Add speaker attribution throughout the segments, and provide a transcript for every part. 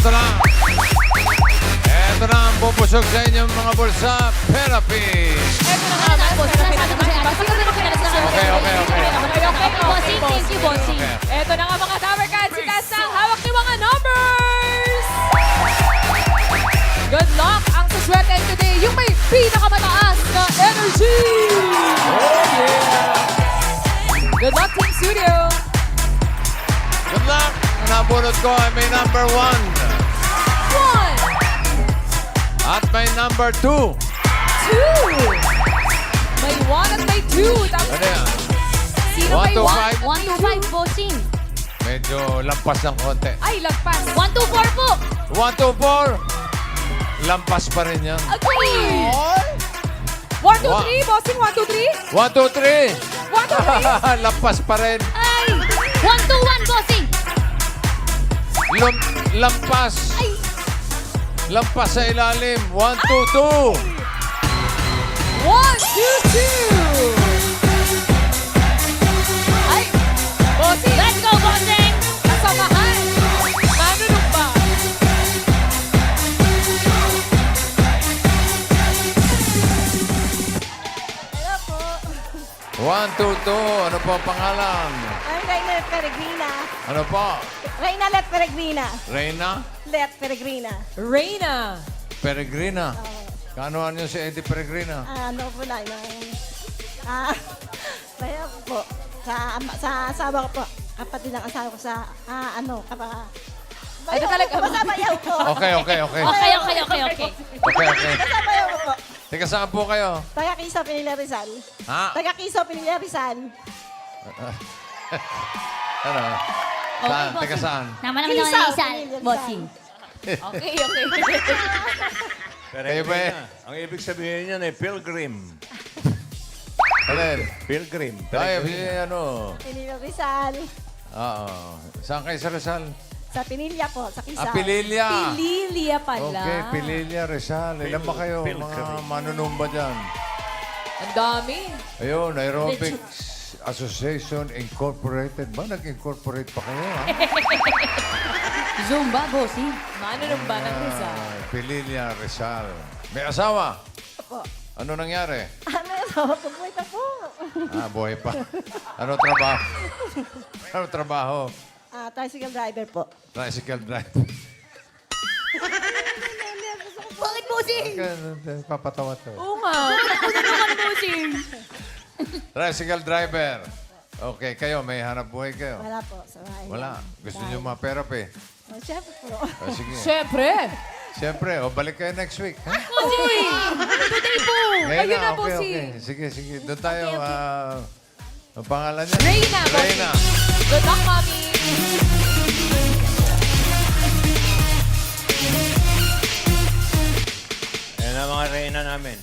Speaker 1: Ito na ang pupusok sa inyong mga bulsa. Therapy.
Speaker 2: Ito na nga, boss.
Speaker 1: Okay.
Speaker 2: Bossing, thank you, bossing.
Speaker 1: Okay.
Speaker 2: Ito na nga mga Tower Cats. Sikas na ang hawak ni mga numbers. Good luck ang suswerte today. Yung may pinakamataas na energy. Good luck, Team Studio.
Speaker 1: Good luck. Ang nabunod ko ay may number 1.
Speaker 2: 1,
Speaker 1: At may number 2.
Speaker 2: 2. May 1 at may 2. Tapos,
Speaker 1: Ano yan?
Speaker 2: sino
Speaker 1: One
Speaker 2: may
Speaker 1: to
Speaker 2: 1?
Speaker 1: five?
Speaker 3: 1 to 5, bossing.
Speaker 1: Medyo lampas ng konti.
Speaker 2: Ay, lagpas.
Speaker 3: 1 to 4 po.
Speaker 1: 1, 2, 4. Lampas pa rin yan.
Speaker 2: Agree. 1, 2,
Speaker 1: Wa-
Speaker 2: 3. Bossing, 1, 2, 3.
Speaker 1: 1, 2, 3.
Speaker 2: 1, 2, 3.
Speaker 1: Lampas pa rin.
Speaker 3: Ay, 1 to 1, bossing.
Speaker 1: Lampas. Lampas sa ilalim. 1, 2, 2.
Speaker 2: 1, 2, 2. Ay, bossing.
Speaker 3: Let's go, bossing.
Speaker 2: Kasamahan. Manunong ba?
Speaker 4: Hello po.
Speaker 1: 1, 2, 2. Ano po ang pangalan?
Speaker 4: I'm Reyna Peregrina.
Speaker 1: Ano po?
Speaker 4: Reyna Let Peregrina.
Speaker 1: Reyna
Speaker 4: Let Peregrina.
Speaker 2: Reyna.
Speaker 1: Peregrina. Kanoan niyo si Eddie Peregrina?
Speaker 4: Ano po na yun? Kaya po. Sa asawa ko po. Kapatid ng asawa ko sa,
Speaker 2: Ano talaga?
Speaker 4: Masabayaw ko.
Speaker 1: Okay.
Speaker 3: Okay.
Speaker 4: Masabayaw ko po.
Speaker 1: Teka, saan po kayo?
Speaker 4: Taga Quiso, Pinilla Rizal.
Speaker 1: Ha?
Speaker 4: Taga Quiso, Pinilla Rizal.
Speaker 1: Ano? Saan? Teka,
Speaker 3: bossing.
Speaker 1: saan?
Speaker 3: Naman naman
Speaker 4: Isa,
Speaker 3: yung isa,
Speaker 4: pamilya,
Speaker 3: bossing.
Speaker 2: Okay.
Speaker 1: Kayo ba eh?
Speaker 5: Ang ibig sabihin niyan ay pilgrim.
Speaker 1: Alin?
Speaker 5: Pilgrim.
Speaker 1: Ay,
Speaker 5: Peregrine.
Speaker 1: ano?
Speaker 4: Pinilla Rizal.
Speaker 1: Oo. Saan kayo sa Rizal?
Speaker 4: Sa Pinilla po, sa Quiso.
Speaker 1: Pililya.
Speaker 2: Lilia pala.
Speaker 1: Okay, Pililya, Rizal. Ilan ba kayo? Mga manunumba dyan.
Speaker 2: Ang dami.
Speaker 1: Ayun, Aerobics Association Incorporated. Ba, nag-incorporate pa kayo, ha?
Speaker 3: Zumba, bossing.
Speaker 2: Manunong ba ng Rizal?
Speaker 1: Pililya, Rizal. May asawa?
Speaker 4: Po.
Speaker 1: Ano nangyari?
Speaker 4: Ano, tuloy na po.
Speaker 1: Buhay pa. Ano trabaho? Ano trabaho?
Speaker 4: Tricycle driver po.
Speaker 1: Tricycle driver.
Speaker 3: Bakit, bossing?
Speaker 1: Papatawa to.
Speaker 2: Oo nga.
Speaker 3: Bossing.
Speaker 1: Tricycle driver. Okay, kayo, may hanap buhay kayo?
Speaker 4: Wala po, sa bahay.
Speaker 1: Wala. Gusto niyo ma-therapy?
Speaker 4: Oh, syempre po.
Speaker 1: Sige.
Speaker 2: Siyempre.
Speaker 1: Siyempre, balik kayo next week. Ha?
Speaker 2: Bossing. Today po.
Speaker 1: Ngayon
Speaker 2: Ayun na,
Speaker 1: okay,
Speaker 2: bossing.
Speaker 1: okay. Sige. Doon tayo. Ang pangalan niya?
Speaker 2: Reyna, bossing.
Speaker 1: Reyna.
Speaker 2: Good luck, mami.
Speaker 5: Yan ang mga reyna namin.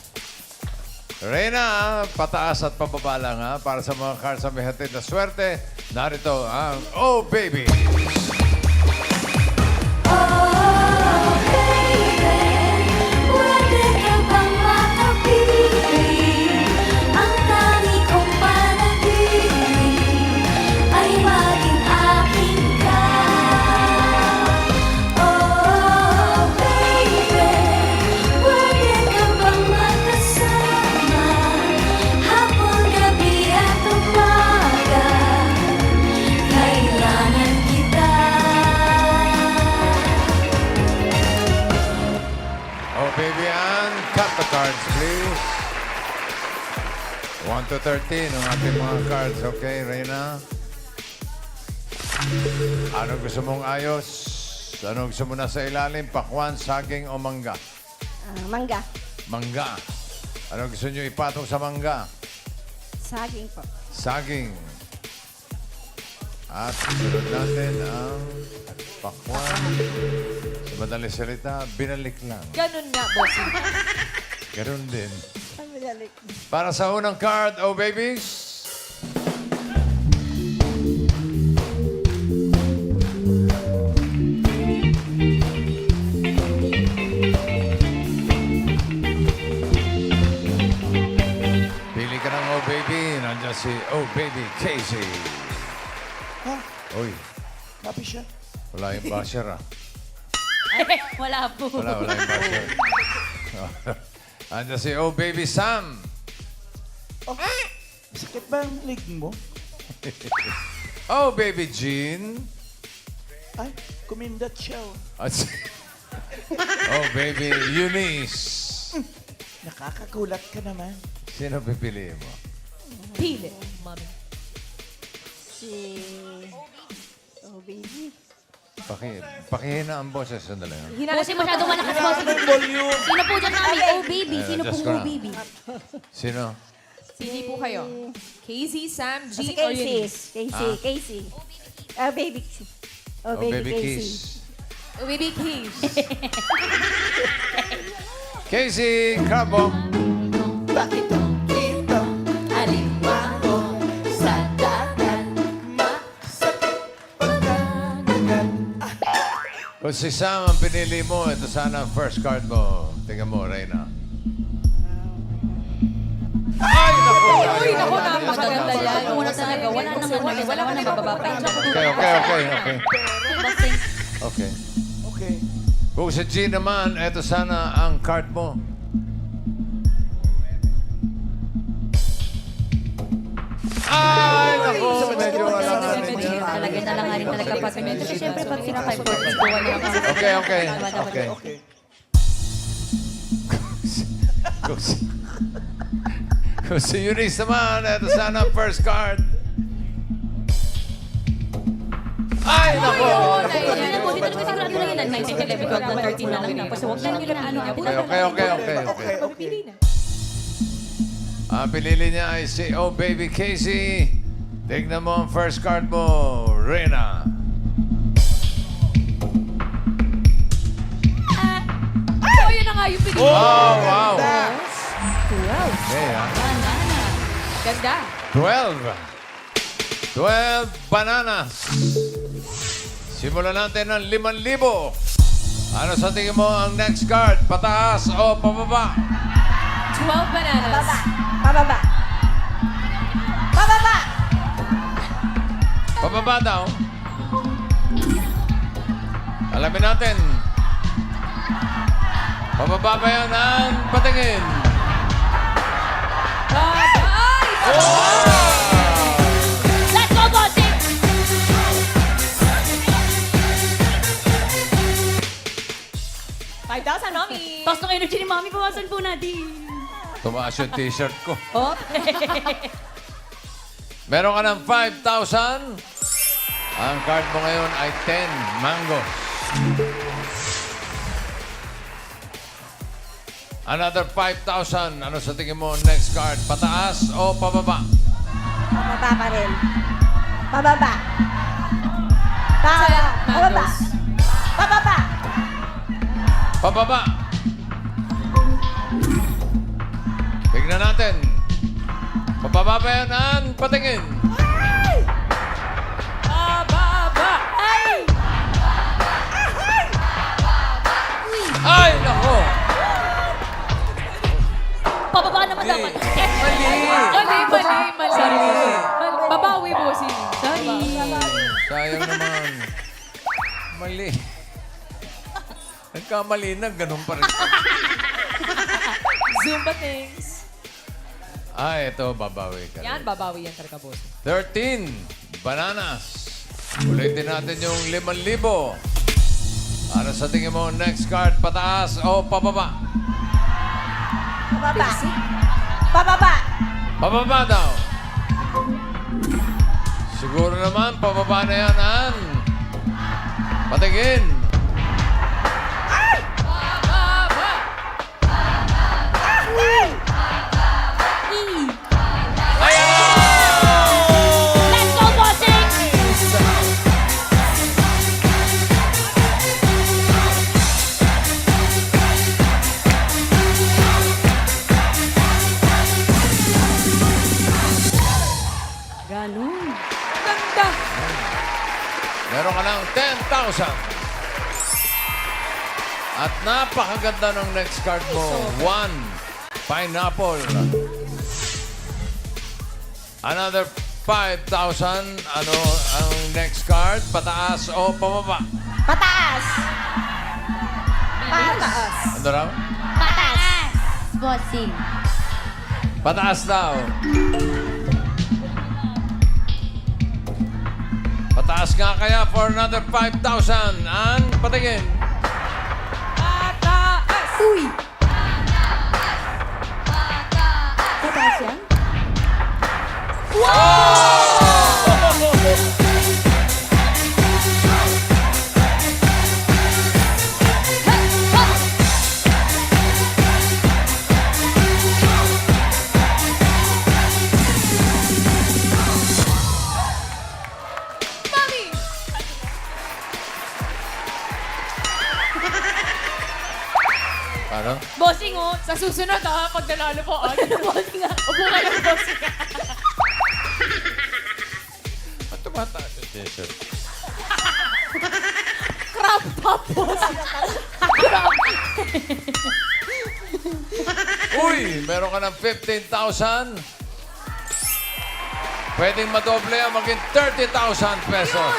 Speaker 1: Reyna, pataas at pababa lang ha. Para sa mga cards na may hatid na swerte, narito ang Oh Baby.
Speaker 6: Pwede ka bang makapili? Ang tangi kong panaginip ay maging aking ka. Oh, baby, pwede ka bang makasama? Hapon, gabi at umaga, kailangan kita.
Speaker 1: Oh Baby, and cut the cards please. 1 to 13 ang ating mga cards. Okay, Reyna? Anong gusto mong ayos? Anong gusto mo na sa ilalim? Pakwan, saging o mangga?
Speaker 4: Mangga.
Speaker 1: Mangga. Anong gusto nyo ipatong sa mangga?
Speaker 4: Saging po.
Speaker 1: Saging. At sunod natin ang pakwan. Sa madaling salita, binalik lang.
Speaker 2: Ganun nga, bossing.
Speaker 1: Ganun din.
Speaker 4: Ang binalik.
Speaker 1: Para sa unang card, oh babies. Pili ka ng oh baby. Nandiyan si oh baby Casey.
Speaker 7: Ha?
Speaker 1: Uy,
Speaker 7: Kapi siya.
Speaker 1: wala yung basher ah.
Speaker 3: Wala po.
Speaker 1: Wala yung buzzer. Andiyan si Oh Baby Sam.
Speaker 7: Sakit ba ang leg mo?
Speaker 1: Oh Baby Jean.
Speaker 7: Ay, kumindat siya.
Speaker 1: At si Oh Baby Eunice.
Speaker 7: Nakakagulat ka naman.
Speaker 1: Sino pipiliin mo?
Speaker 2: Pili. Mami.
Speaker 4: Si... Oh, baby.
Speaker 1: Pakihina ang boses. Sandali.
Speaker 3: Bossing, masyadong malakas, bossing. Sino po dyan, mami? Oh, baby. Sino
Speaker 1: Just
Speaker 3: pong
Speaker 1: ko
Speaker 3: oh,
Speaker 1: na.
Speaker 3: baby?
Speaker 1: Sino?
Speaker 2: Sili po kayo. Casey, Sam,
Speaker 4: Si
Speaker 2: Jean, or
Speaker 4: Casey.
Speaker 2: Eunice?
Speaker 4: Casey. Oh, baby. Oh,
Speaker 1: Oh
Speaker 4: baby,
Speaker 1: Baby
Speaker 4: Casey.
Speaker 1: Kiss.
Speaker 2: Oh, baby Casey.
Speaker 1: Casey Crabo.
Speaker 7: Bakit ang kita
Speaker 3: Alimango sa dagat.
Speaker 7: masakit pagkakagat?
Speaker 1: Kung si Sam ang pinili mo, ito sana ang first card mo. Tingnan mo, Reyna. Ay, naku!
Speaker 2: Uy, naku, napakaganda yan.
Speaker 3: Wala talaga. Wala nang mababa pa yun.
Speaker 1: Okay.
Speaker 3: Bossing.
Speaker 1: Okay.
Speaker 7: Okay.
Speaker 1: Kung si G naman, ito sana ang card mo. Ay, naku! Medyo alanganin niya.
Speaker 3: Talaga na lang rin talaga pag kasi syempre pag sila 5 points, gawa niya ako.
Speaker 1: Okay.
Speaker 7: Okay.
Speaker 1: Kung si Eunice naman, ito sana ang first card. Ay, naku!
Speaker 3: Dito talaga sigurado na yun. 19, 11, 12, 13 lang yun. Kasi huwag lang nila ano.
Speaker 1: Okay.
Speaker 2: Pili na.
Speaker 1: Ang pinili niya ay si Oh Baby Casey. Tignan mo ang first card mo, Reyna.
Speaker 2: Oh, yun na nga yung pili.
Speaker 1: Oh, wow!
Speaker 2: Wow.
Speaker 1: Okay, ha?
Speaker 2: Ganda.
Speaker 1: 12 bananas. Simulan natin ng 5,000. Ano sa tingin mo ang next card? Pataas o pababa?
Speaker 2: 12 bananas.
Speaker 4: Pababa. Pababa.
Speaker 1: Pababa daw. Alamin natin. Pababa ba yan ang patingin?
Speaker 2: Ay!
Speaker 3: Let's go, bossing!
Speaker 2: $5,000, Mami.
Speaker 3: Tapos ng energy ni mami, bawasan po natin.
Speaker 1: Tumaas yung t-shirt ko.
Speaker 2: Oh.
Speaker 1: Meron ka ng 5,000. Ang card mo ngayon ay 10 mangoes. Another 5,000. Ano sa tingin mo next card? Pataas o pababa?
Speaker 4: Pababa pa rin. Pababa. Pababa. Pababa.
Speaker 1: Pababa. Tignan natin. Pababa ba yan ang patingin?
Speaker 2: Pababa.
Speaker 1: Ay, nako!
Speaker 3: Pababa naman dapat.
Speaker 2: Mali. Sorry. Babawi po si.
Speaker 3: Sorry.
Speaker 1: Sayang naman. Mali. Nagkamali na, ganun pa rin.
Speaker 2: Zumba things.
Speaker 1: Ito, babawi ka.
Speaker 2: Yan, babawi yan talaga, boss.
Speaker 1: 13 bananas. Ulitin natin yung 5,000. Ano sa tingin mo next card? Pataas o pababa?
Speaker 4: Pababa. Pababa.
Speaker 1: Pababa daw. Siguro naman, pababa na yan ang patingin.
Speaker 3: Let's go, bossing! Ganun.
Speaker 2: Ganda.
Speaker 1: Meron ka ng 10,000. At napakaganda ng next card mo. 1 pineapple. Another 5,000. Ano ang next card? Pataas o pababa?
Speaker 4: Pataas.
Speaker 1: Ano raw?
Speaker 6: Patas! Bossing.
Speaker 1: Pataas daw. Pataas nga kaya for another 5,000. Ang patingin.
Speaker 2: Pataas!
Speaker 3: Uy!
Speaker 4: Pataas yan?
Speaker 2: Mami!
Speaker 1: Ano?
Speaker 3: Bossing, oh.
Speaker 2: Sa susunod ha, pag nanalo po,
Speaker 3: Bossing, ah.
Speaker 2: upo ka ng bossing.
Speaker 1: Ba't tumataas yung t-shirt?
Speaker 2: Crop top bossing.
Speaker 1: Uy! Meron ka ng 15,000. Pwedeng madoble ang maging 30,000 pesos.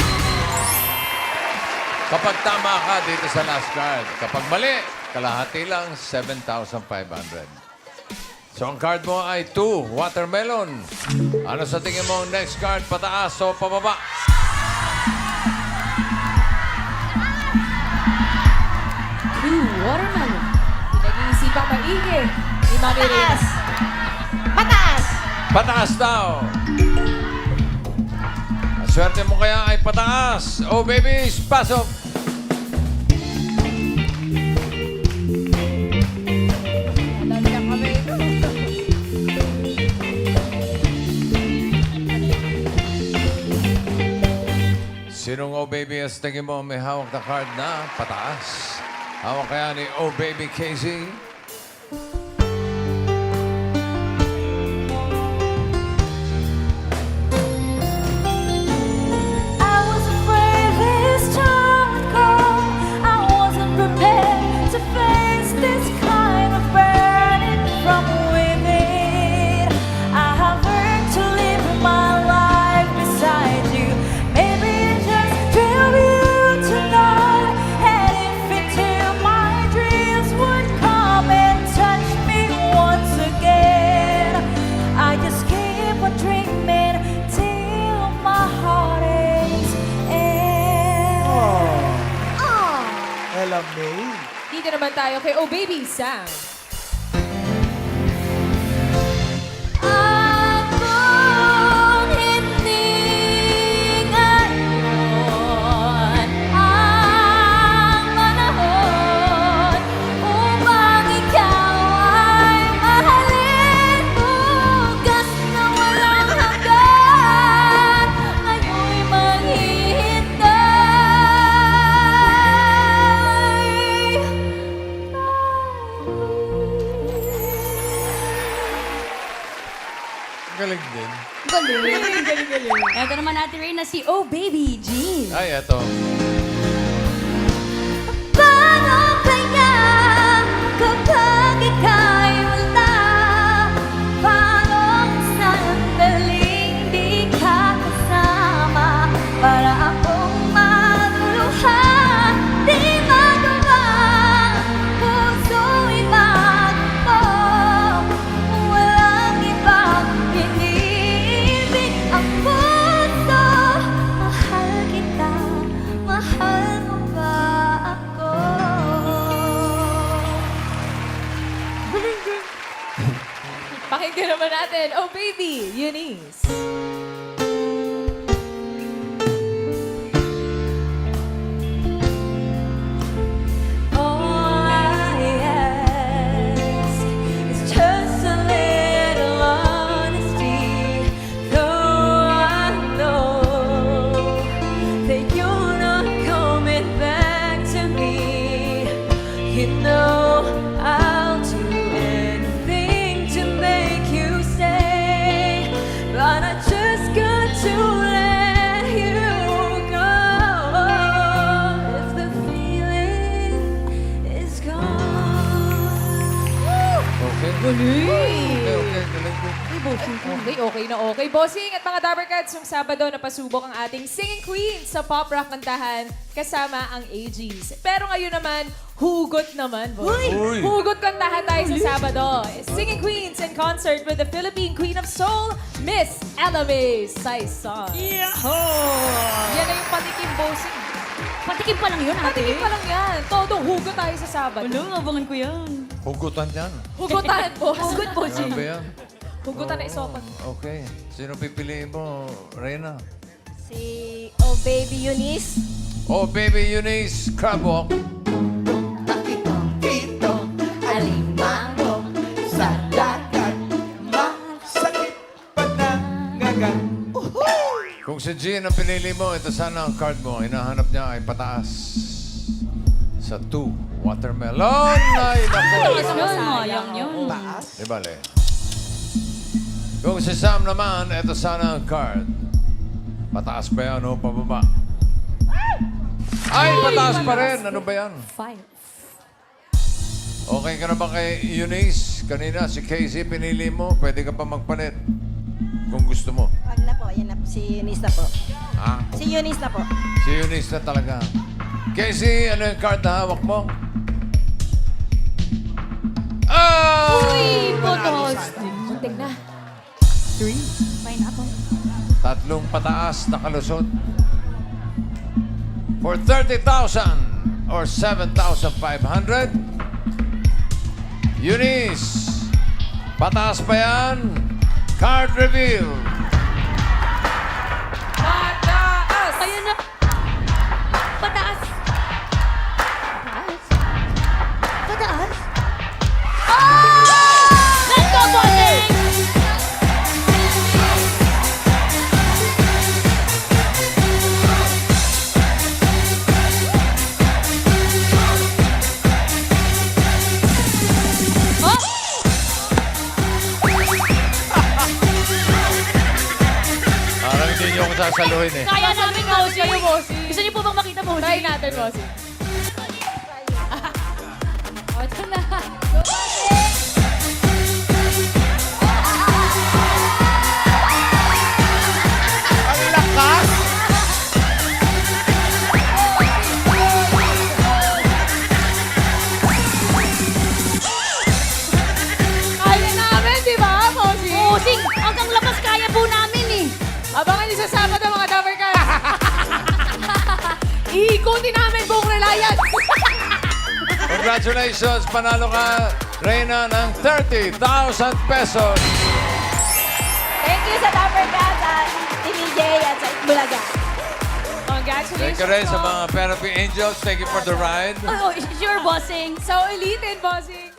Speaker 1: Kapag tama ka dito sa last card. Kapag mali, kalahati lang 7,500. So ang card mo ay 2, watermelon. Ano sa tingin mo ang next card? Pataas o pababa?
Speaker 3: Watermelon.
Speaker 2: Pinag-iisipang maigi ni Mami Reyna.
Speaker 4: Pataas!
Speaker 1: Pataas daw. Ang swerte mo kaya ay pataas. Oh, babies, pasok.
Speaker 2: Dami lang kami.
Speaker 1: Sinong Oh Baby ang tingin mo may hawak na card na pataas? Hawak kaya ni Oh Baby Casey?
Speaker 6: I was afraid this time would come. I wasn't prepared to face this kind of burning from within. I have learned to live my life beside you. Maybe I just dream you tonight. And if into my dreams would come and touch me once again, I just keep on dreaming till my heart is end.
Speaker 7: Ella May.
Speaker 2: Dito naman tayo kay Oh Baby Sam.
Speaker 6: Akong hindi ngayon ang panahon upang ikaw ay mahalin. Bukas na walang hanggan, ngayon'y
Speaker 1: Galing din.
Speaker 3: Ito naman natin rin na si Oh Baby Jean.
Speaker 1: Ay, eto.
Speaker 6: Paano kaya kapag ika'y wala? Paano kung sandaling di ka kasama? Para akong maluluhan, di magawa. Puso'y magpo, walang ibang iniibig ang puso. Mahal kita, mahal mo ba ako?
Speaker 2: Pakinggan naman natin, Oh Baby, Eunice.
Speaker 6: All I ask is just a little honesty. Though I know that you're not coming back to me, you know I'll do anything to make you stay. But I just got to let you go. If the feeling is gone.
Speaker 1: Okay. Okay, okay.
Speaker 2: Okay na okay. Bossing at mga Dabber Cats, yung Sabado na pasubok ang ating Singing Queen sa pop rock kantahan kasama ang AGs. Pero ngayon naman, hugot naman, boss.
Speaker 1: Uy!
Speaker 2: Hugot kantahan tayo sa Sabado. Singing Queens in concert with the Philippine Queen of Soul, Miss Ella May Saison. Yan na yung patikim, bossing.
Speaker 3: Patikim pa lang yun, ate.
Speaker 2: Patikim pa lang yan. Todong hugot tayo sa Sabado.
Speaker 3: Abangan ko yan.
Speaker 1: Hugutan yan.
Speaker 2: Hugutan, boss.
Speaker 3: Hugot,
Speaker 1: Ano
Speaker 3: bossing.
Speaker 1: ba yan?
Speaker 2: Hugutan na isopan.
Speaker 1: Okay. Sino pipiliin mo, Reyna?
Speaker 4: Si Oh Baby Eunice.
Speaker 1: Oh, baby Eunice, crab walk.
Speaker 7: Dito, alimango sa dagat. Masakit panangagat.
Speaker 1: Kung si Jean ang pinili mo, ito sana ang card mo. Hinahanap niya ay pataas. Sa 2, watermelon. Ay, naku.
Speaker 3: Sayang yun.
Speaker 7: Taas.
Speaker 1: Di bale. Kung si Sam naman, ito sana ang card. Pataas pa yan o pababa? Ay, pataas pa rin. Ano ba yan?
Speaker 3: 5.
Speaker 1: Okay ka na ba kay Eunice? Kanina, si Casey pinili mo. Pwede ka pa magpalit. Kung gusto mo.
Speaker 4: Wag na po, yan na. Si Eunice na po.
Speaker 1: Ah,
Speaker 4: Si Eunice na po.
Speaker 1: si Eunice na talaga. Casey, ano yung card na hawak mo? Oh!
Speaker 3: Uy, putos.
Speaker 2: Muntik na.
Speaker 3: 3. Pineapple.
Speaker 1: Tatlong pataas na kalusot. For 30,000 or 7,500. Eunice, pataas pa yan. Card reveal.
Speaker 2: Pataas!
Speaker 3: Ayun na. Pataas. Pataas? Pataas? Let's go, bossing!
Speaker 1: Parang hindi niyo ako sasaluhin eh.
Speaker 3: Kaya namin, bossing.
Speaker 2: Kayo, bossing.
Speaker 3: Gusto niyo po bang makita, bossing?
Speaker 2: Try natin, bossing.
Speaker 3: O, ito na.
Speaker 7: Ang lakas.
Speaker 2: Kaya namin, di ba, bossing?
Speaker 3: Bossing, hanggang labas kaya po namin eh.
Speaker 2: Abangan niyo sa Sabado, mga Dabber Cats. Iikutin namin buong Reliance.
Speaker 1: Congratulations! Panalo ka, Reyna, ng 30,000 pesos.
Speaker 4: Thank you sa Dabber Cats at TVJ at sa Bulaga.
Speaker 2: Congratulations.
Speaker 1: Thank you rin sa
Speaker 2: po.
Speaker 1: mga Therapy Angels. Thank you for the ride.
Speaker 3: Oh, sure, bossing.
Speaker 2: So, ulitin, bossing.